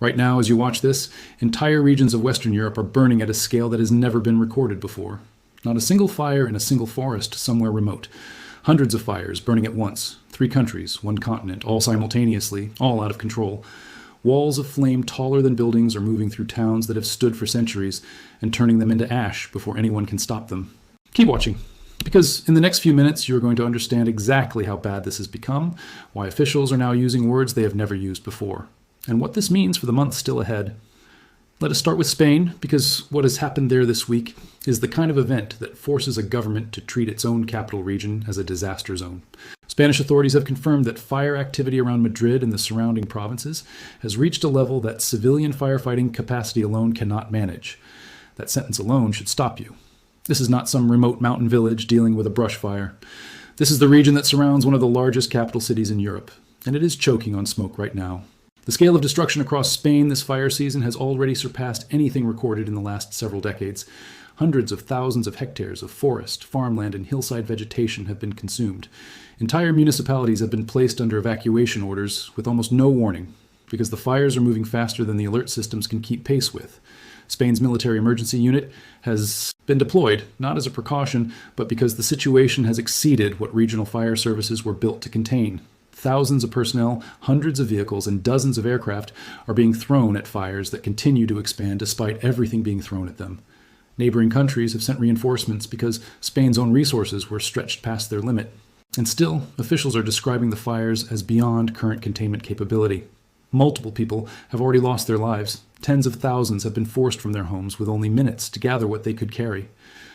Right now, as you watch this, entire regions of Western Europe are burning at a scale that has never been recorded before. Not a single fire in a single forest somewhere remote. Hundreds of fires burning at once. 3 countries, 1 continent, all simultaneously, all out of control. Walls of flame taller than buildings are moving through towns that have stood for centuries and turning them into ash before anyone can stop them. Keep watching, because in the next few minutes you're going to understand exactly how bad this has become, why officials are now using words they have never used before, and what this means for the months still ahead. Let us start with Spain, because what has happened there this week is the kind of event that forces a government to treat its own capital region as a disaster zone. Spanish authorities have confirmed that fire activity around Madrid and the surrounding provinces has reached a level that civilian firefighting capacity alone cannot manage. That sentence alone should stop you. This is not some remote mountain village dealing with a brush fire. This is the region that surrounds one of the largest capital cities in Europe, and it is choking on smoke right now. The scale of destruction across Spain this fire season has already surpassed anything recorded in the last several decades. Hundreds of thousands of hectares of forest, farmland, and hillside vegetation have been consumed. Entire municipalities have been placed under evacuation orders with almost no warning, because the fires are moving faster than the alert systems can keep pace with. Spain's military emergency unit has been deployed, not as a precaution, but because the situation has exceeded what regional fire services were built to contain. Thousands of personnel, hundreds of vehicles, and dozens of aircraft are being thrown at fires that continue to expand despite everything being thrown at them. Neighboring countries have sent reinforcements because Spain's own resources were stretched past their limit. And still, officials are describing the fires as beyond current containment capability. Multiple people have already lost their lives. Tens of thousands have been forced from their homes with only minutes to gather what they could carry.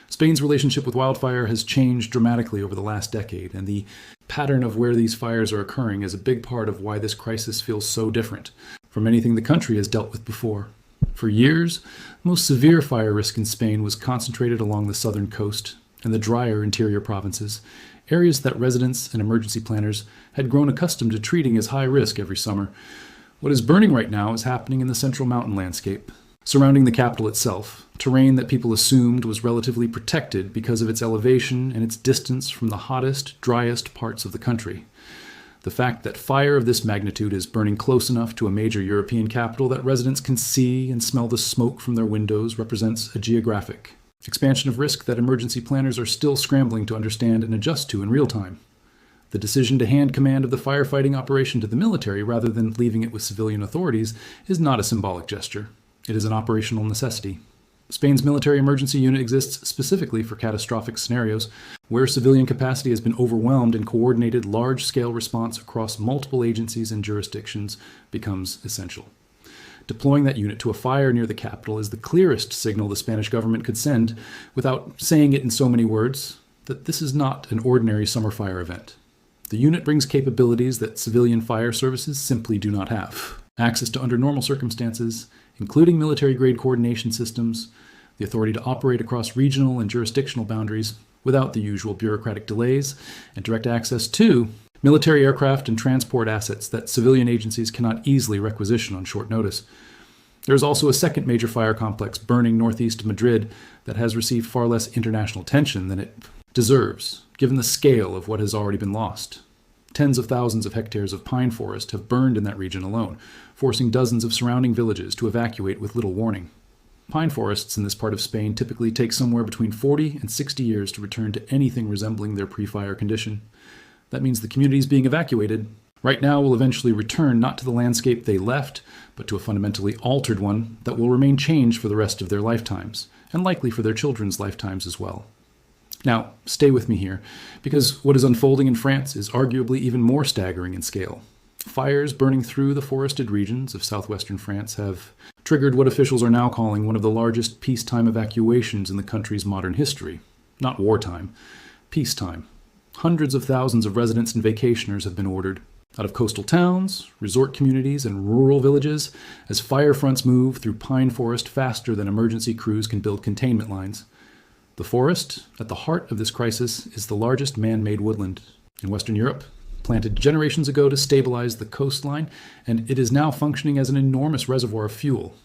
Spain's relationship with wildfire has changed dramatically over the last decade, and the pattern of where these fires are occurring is a big part of why this crisis feels so different from anything the country has dealt with before. For years, the most severe fire risk in Spain was concentrated along the southern coast and the drier interior provinces, areas that residents and emergency planners had grown accustomed to treating as high risk every summer. What is burning right now is happening in the central mountain landscape, surrounding the capital itself, terrain that people assumed was relatively protected because of its elevation and its distance from the hottest, driest parts of the country. The fact that fire of this magnitude is burning close enough to a major European capital that residents can see and smell the smoke from their windows represents a geographic expansion of risk that emergency planners are still scrambling to understand and adjust to in real time. The decision to hand command of the firefighting operation to the military rather than leaving it with civilian authorities is not a symbolic gesture. It is an operational necessity. Spain's military emergency unit exists specifically for catastrophic scenarios where civilian capacity has been overwhelmed and coordinated large-scale response across multiple agencies and jurisdictions becomes essential. Deploying that unit to a fire near the capital is the clearest signal the Spanish government could send, without saying it in so many words, that this is not an ordinary summer fire event. The unit brings capabilities that civilian fire services simply do not have. Access to under normal circumstances, including military-grade coordination systems, the authority to operate across regional and jurisdictional boundaries without the usual bureaucratic delays, and direct access to military aircraft and transport assets that civilian agencies cannot easily requisition on short notice. There is also a second major fire complex burning northeast of Madrid that has received far less international attention than it deserves, given the scale of what has already been lost. Tens of thousands of hectares of pine forest have burned in that region alone, forcing dozens of surrounding villages to evacuate with little warning. Pine forests in this part of Spain typically take somewhere between 40 and 60 years to return to anything resembling their pre-fire condition. That means the communities being evacuated right now will eventually return not to the landscape they left, but to a fundamentally altered one that will remain changed for the rest of their lifetimes, and likely for their children's lifetimes as well. Now, stay with me here, because what is unfolding in France is arguably even more staggering in scale. Fires burning through the forested regions of southwestern France have triggered what officials are now calling one of the largest peacetime evacuations in the country's modern history. Not wartime, peacetime. Hundreds of thousands of residents and vacationers have been ordered out of coastal towns, resort communities, and rural villages as fire fronts move through pine forest faster than emergency crews can build containment lines. The forest, at the heart of this crisis, is the largest man-made woodland in Western Europe, planted generations ago to stabilize the coastline, and it is now functioning as an enormous reservoir of fuel.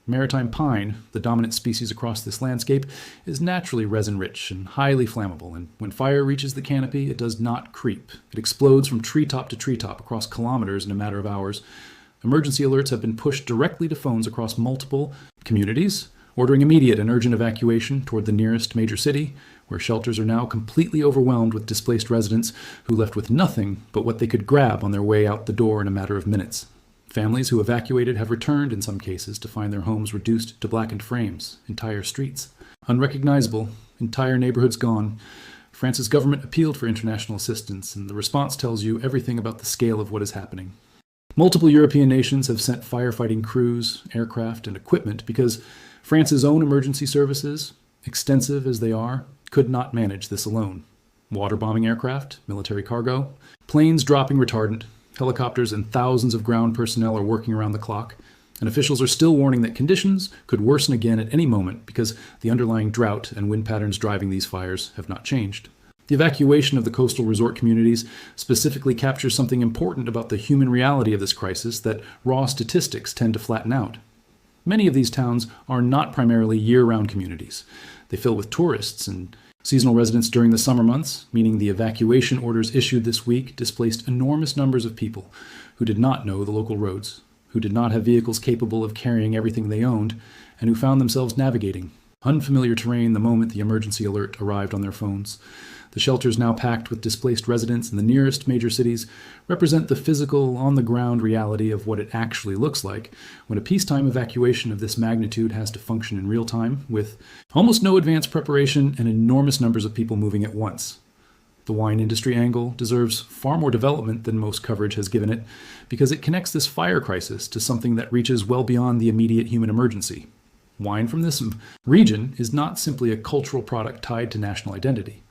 Maritime pine, the dominant species across this landscape, is naturally resin-rich and highly flammable, and when fire reaches the canopy, it does not creep. It explodes from treetop to treetop across kilometers in a matter of hours. Emergency alerts have been pushed directly to phones across multiple communities, ordering immediate and urgent evacuation toward the nearest major city, where shelters are now completely overwhelmed with displaced residents who left with nothing but what they could grab on their way out the door in a matter of minutes. Families who evacuated have returned in some cases to find their homes reduced to blackened frames, entire streets unrecognizable, entire neighborhoods gone. France's government appealed for international assistance, and the response tells you everything about the scale of what is happening. Multiple European nations have sent firefighting crews, aircraft, and equipment because France's own emergency services, extensive as they are, could not manage this alone. Water-bombing aircraft, military cargo, planes dropping retardant, helicopters, and thousands of ground personnel are working around the clock, and officials are still warning that conditions could worsen again at any moment because the underlying drought and wind patterns driving these fires have not changed. The evacuation of the coastal resort communities specifically captures something important about the human reality of this crisis that raw statistics tend to flatten out. Many of these towns are not primarily year-round communities. They fill with tourists and seasonal residents during the summer months, meaning the evacuation orders issued this week displaced enormous numbers of people who did not know the local roads, who did not have vehicles capable of carrying everything they owned, and who found themselves navigating unfamiliar terrain the moment the emergency alert arrived on their phones. The shelters now packed with displaced residents in the nearest major cities represent the physical, on-the-ground reality of what it actually looks like when a peacetime evacuation of this magnitude has to function in real time, with almost no advance preparation and enormous numbers of people moving at once. The wine industry angle deserves far more development than most coverage has given it, because it connects this fire crisis to something that reaches well beyond the immediate human emergency. Wine from this region is not simply a cultural product tied to national identity.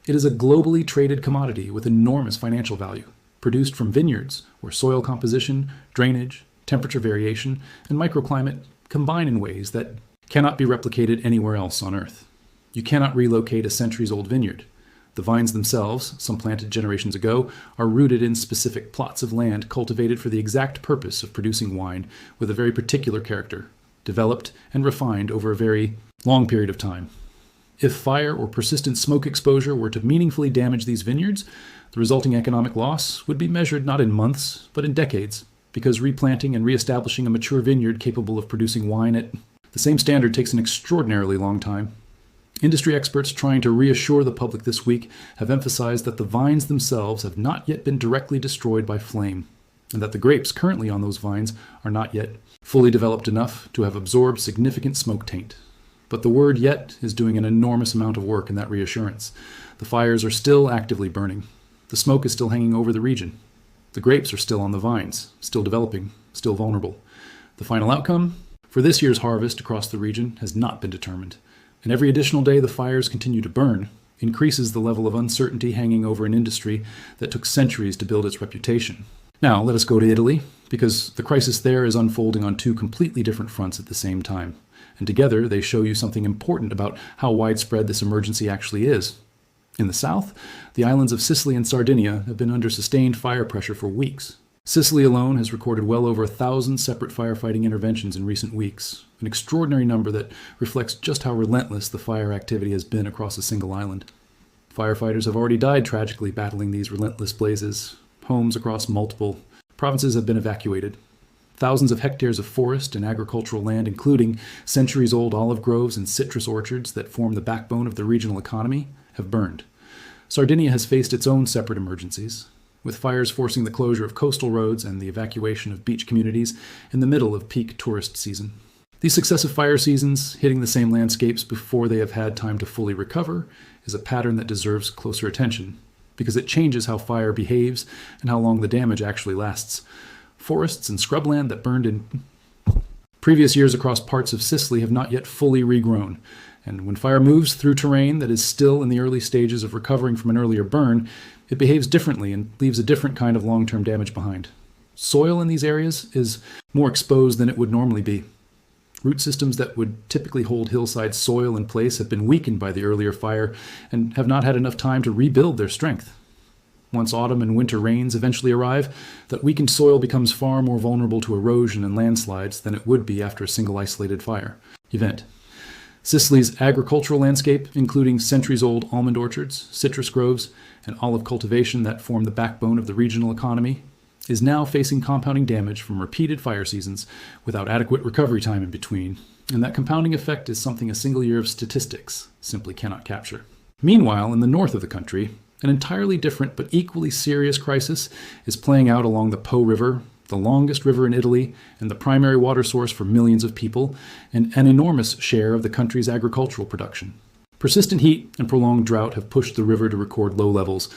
It is a globally traded commodity with enormous financial value, produced from vineyards where soil composition, drainage, temperature variation, and microclimate combine in ways that cannot be replicated anywhere else on Earth. You cannot relocate a centuries-old vineyard. The vines themselves, some planted generations ago, are rooted in specific plots of land cultivated for the exact purpose of producing wine with a very particular character, developed and refined over a very long period of time. If fire or persistent smoke exposure were to meaningfully damage these vineyards, the resulting economic loss would be measured not in months, but in decades, because replanting and reestablishing a mature vineyard capable of producing wine at the same standard takes an extraordinarily long time. Industry experts trying to reassure the public this week have emphasized that the vines themselves have not yet been directly destroyed by flame, and that the grapes currently on those vines are not yet fully developed enough to have absorbed significant smoke taint. But the word yet is doing an enormous amount of work in that reassurance. The fires are still actively burning. The smoke is still hanging over the region. The grapes are still on the vines, still developing, still vulnerable. The final outcome for this year's harvest across the region has not been determined. And every additional day the fires continue to burn increases the level of uncertainty hanging over an industry that took centuries to build its reputation. Now, let us go to Italy, because the crisis there is unfolding on two completely different fronts at the same time. And together they show you something important about how widespread this emergency actually is. In the south, the islands of Sicily and Sardinia have been under sustained fire pressure for weeks. Sicily alone has recorded well over 1,000 separate firefighting interventions in recent weeks, an extraordinary number that reflects just how relentless the fire activity has been across a single island. Firefighters have already died tragically battling these relentless blazes. Homes across multiple provinces have been evacuated. Thousands of hectares of forest and agricultural land, including centuries-old olive groves and citrus orchards that form the backbone of the regional economy, have burned. Sardinia has faced its own separate emergencies, with fires forcing the closure of coastal roads and the evacuation of beach communities in the middle of peak tourist season. These successive fire seasons, hitting the same landscapes before they have had time to fully recover, is a pattern that deserves closer attention, because it changes how fire behaves and how long the damage actually lasts. Forests and scrubland that burned in previous years across parts of Sicily have not yet fully regrown, and when fire moves through terrain that is still in the early stages of recovering from an earlier burn, it behaves differently and leaves a different kind of long-term damage behind. Soil in these areas is more exposed than it would normally be. Root systems that would typically hold hillside soil in place have been weakened by the earlier fire and have not had enough time to rebuild their strength. Once autumn and winter rains eventually arrive, that weakened soil becomes far more vulnerable to erosion and landslides than it would be after a single isolated fire event. Sicily's agricultural landscape, including centuries-old almond orchards, citrus groves, and olive cultivation that form the backbone of the regional economy, is now facing compounding damage from repeated fire seasons without adequate recovery time in between, and that compounding effect is something a single year of statistics simply cannot capture. Meanwhile, in the north of the country, an entirely different but equally serious crisis is playing out along the Po River, the longest river in Italy and the primary water source for millions of people, and an enormous share of the country's agricultural production. Persistent heat and prolonged drought have pushed the river to record low levels,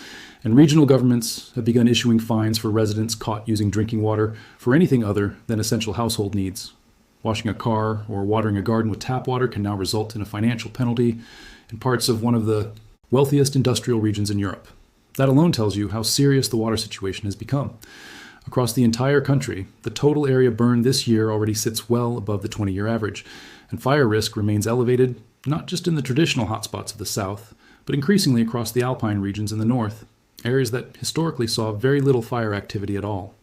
and regional governments have begun issuing fines for residents caught using drinking water for anything other than essential household needs. Washing a car or watering a garden with tap water can now result in a financial penalty in parts of one of the wealthiest industrial regions in Europe. That alone tells you how serious the water situation has become. Across the entire country, the total area burned this year already sits well above the 20-year average, and fire risk remains elevated not just in the traditional hotspots of the south, but increasingly across the alpine regions in the north, areas that historically saw very little fire activity at all.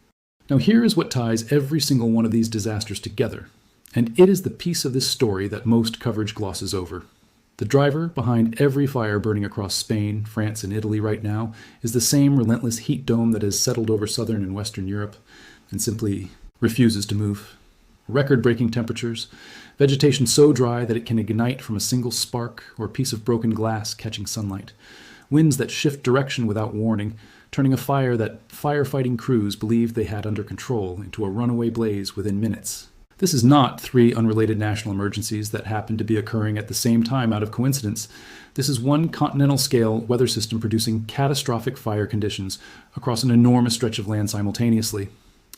Now here is what ties every single one of these disasters together, and it is the piece of this story that most coverage glosses over. The driver behind every fire burning across Spain, France, and Italy right now is the same relentless heat dome that has settled over southern and western Europe and simply refuses to move. Record-breaking temperatures, vegetation so dry that it can ignite from a single spark or a piece of broken glass catching sunlight, winds that shift direction without warning, turning a fire that firefighting crews believed they had under control into a runaway blaze within minutes. This is not 3 unrelated national emergencies that happen to be occurring at the same time out of coincidence. This is one continental-scale weather system producing catastrophic fire conditions across an enormous stretch of land simultaneously.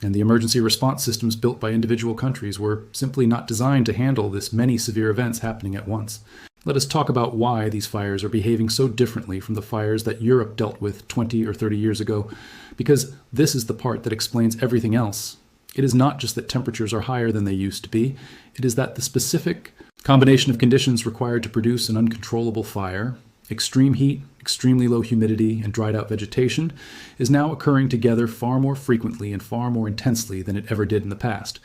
And the emergency response systems built by individual countries were simply not designed to handle this many severe events happening at once. Let us talk about why these fires are behaving so differently from the fires that Europe dealt with 20 or 30 years ago, because this is the part that explains everything else. It is not just that temperatures are higher than they used to be, it is that the specific combination of conditions required to produce an uncontrollable fire, extreme heat, extremely low humidity, and dried out vegetation, is now occurring together far more frequently and far more intensely than it ever did in the past.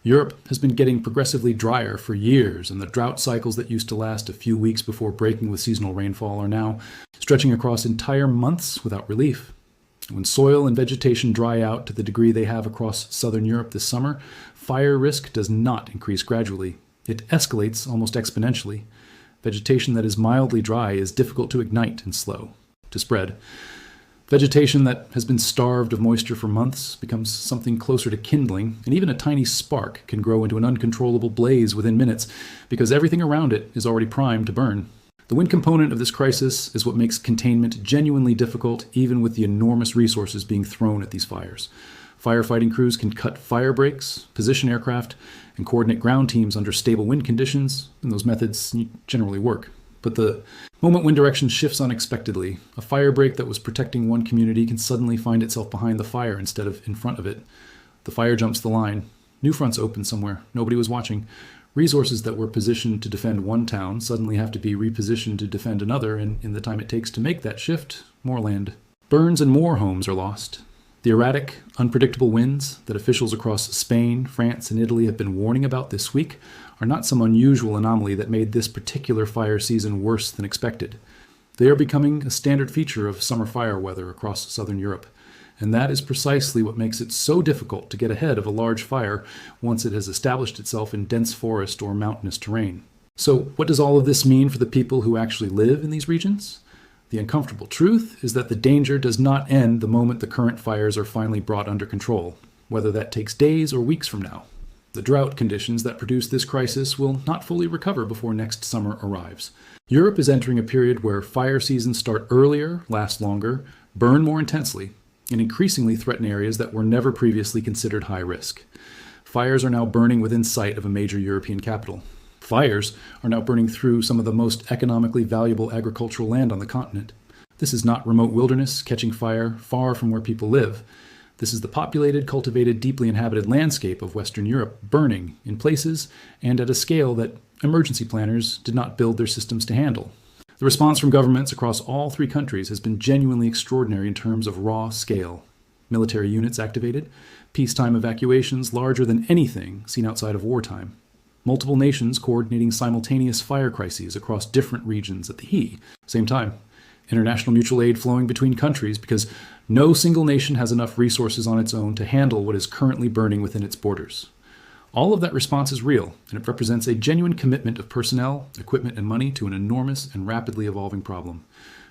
Europe has been getting progressively drier for years, and the drought cycles that used to last a few weeks before breaking with seasonal rainfall are now stretching across entire months without relief. When soil and vegetation dry out to the degree they have across southern Europe this summer, fire risk does not increase gradually. It escalates almost exponentially. Vegetation that is mildly dry is difficult to ignite and slow to spread. Vegetation that has been starved of moisture for months becomes something closer to kindling, and even a tiny spark can grow into an uncontrollable blaze within minutes because everything around it is already primed to burn. The wind component of this crisis is what makes containment genuinely difficult, even with the enormous resources being thrown at these fires. Firefighting crews can cut fire breaks, position aircraft, and coordinate ground teams under stable wind conditions, and those methods generally work. But the moment wind direction shifts unexpectedly, a fire break that was protecting one community can suddenly find itself behind the fire instead of in front of it. The fire jumps the line. New fronts open somewhere. Nobody was watching. Resources that were positioned to defend one town suddenly have to be repositioned to defend another, and in the time it takes to make that shift, more land burns and more homes are lost. The erratic, unpredictable winds that officials across Spain, France, and Italy have been warning about this week are not some unusual anomaly that made this particular fire season worse than expected. They are becoming a standard feature of summer fire weather across southern Europe, and that is precisely what makes it so difficult to get ahead of a large fire once it has established itself in dense forest or mountainous terrain. So, what does all of this mean for the people who actually live in these regions? The uncomfortable truth is that the danger does not end the moment the current fires are finally brought under control, whether that takes days or weeks from now. The drought conditions that produce this crisis will not fully recover before next summer arrives. Europe is entering a period where fire seasons start earlier, last longer, burn more intensely, and increasingly threaten areas that were never previously considered high risk. Fires are now burning within sight of a major European capital. Fires are now burning through some of the most economically valuable agricultural land on the continent. This is not remote wilderness catching fire far from where people live. This is the populated, cultivated, deeply inhabited landscape of Western Europe burning in places and at a scale that emergency planners did not build their systems to handle. The response from governments across all 3 countries has been genuinely extraordinary in terms of raw scale. Military units activated, peacetime evacuations larger than anything seen outside of wartime. Multiple nations coordinating simultaneous fire crises across different regions at the same time. international mutual aid flowing between countries because no single nation has enough resources on its own to handle what is currently burning within its borders. All of that response is real, and it represents a genuine commitment of personnel, equipment, and money to an enormous and rapidly evolving problem.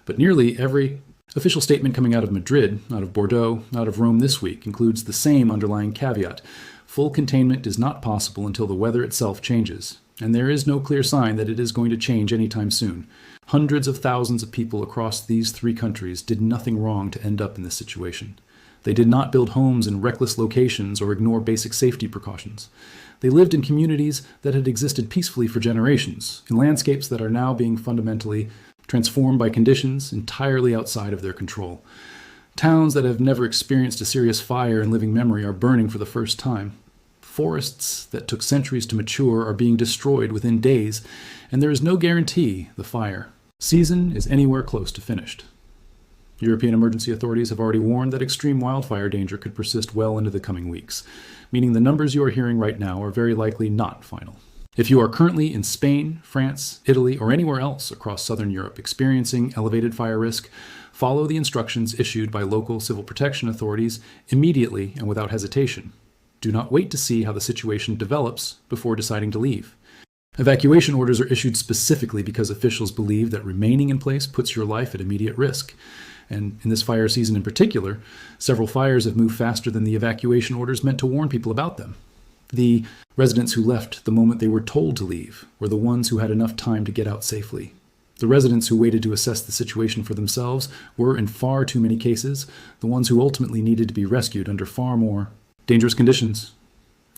But nearly every official statement coming out of Madrid, out of Bordeaux, out of Rome this week includes the same underlying caveat. Full containment is not possible until the weather itself changes, and there is no clear sign that it is going to change anytime soon. Hundreds of thousands of people across these 3 countries did nothing wrong to end up in this situation. They did not build homes in reckless locations or ignore basic safety precautions. They lived in communities that had existed peacefully for generations, in landscapes that are now being fundamentally transformed by conditions entirely outside of their control. Towns that have never experienced a serious fire in living memory are burning for the first time. Forests that took centuries to mature are being destroyed within days, and there is no guarantee the fire season is anywhere close to finished. European emergency authorities have already warned that extreme wildfire danger could persist well into the coming weeks, meaning the numbers you are hearing right now are very likely not final. If you are currently in Spain, France, Italy, or anywhere else across southern Europe experiencing elevated fire risk, follow the instructions issued by local civil protection authorities immediately and without hesitation. Do not wait to see how the situation develops before deciding to leave. Evacuation orders are issued specifically because officials believe that remaining in place puts your life at immediate risk. And in this fire season in particular, several fires have moved faster than the evacuation orders meant to warn people about them. The residents who left the moment they were told to leave were the ones who had enough time to get out safely. The residents who waited to assess the situation for themselves were, in far too many cases, the ones who ultimately needed to be rescued under far more dangerous conditions.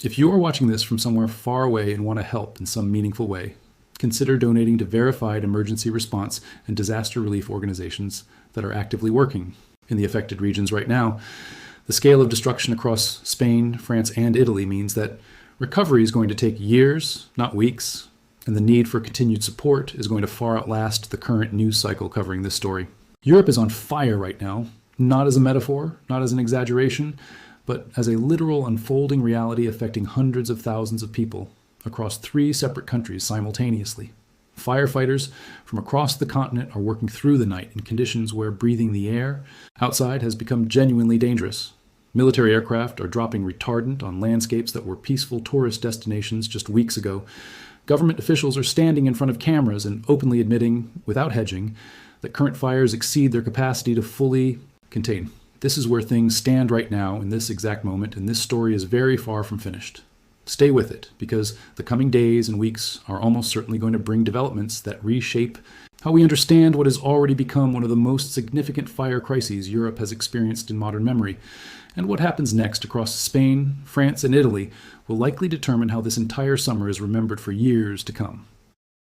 If you are watching this from somewhere far away and want to help in some meaningful way, consider donating to verified emergency response and disaster relief organizations that are actively working in the affected regions right now. The scale of destruction across Spain, France, and Italy means that recovery is going to take years, not weeks, and the need for continued support is going to far outlast the current news cycle covering this story. Europe is on fire right now, not as a metaphor, not as an exaggeration, but as a literal unfolding reality affecting hundreds of thousands of people across 3 separate countries simultaneously. Firefighters from across the continent are working through the night in conditions where breathing the air outside has become genuinely dangerous. Military aircraft are dropping retardant on landscapes that were peaceful tourist destinations just weeks ago. Government officials are standing in front of cameras and openly admitting, without hedging, that current fires exceed their capacity to fully contain. This is where things stand right now in this exact moment, and this story is very far from finished. Stay with it, because the coming days and weeks are almost certainly going to bring developments that reshape how we understand what has already become one of the most significant fire crises Europe has experienced in modern memory. And what happens next across Spain, France, and Italy will likely determine how this entire summer is remembered for years to come.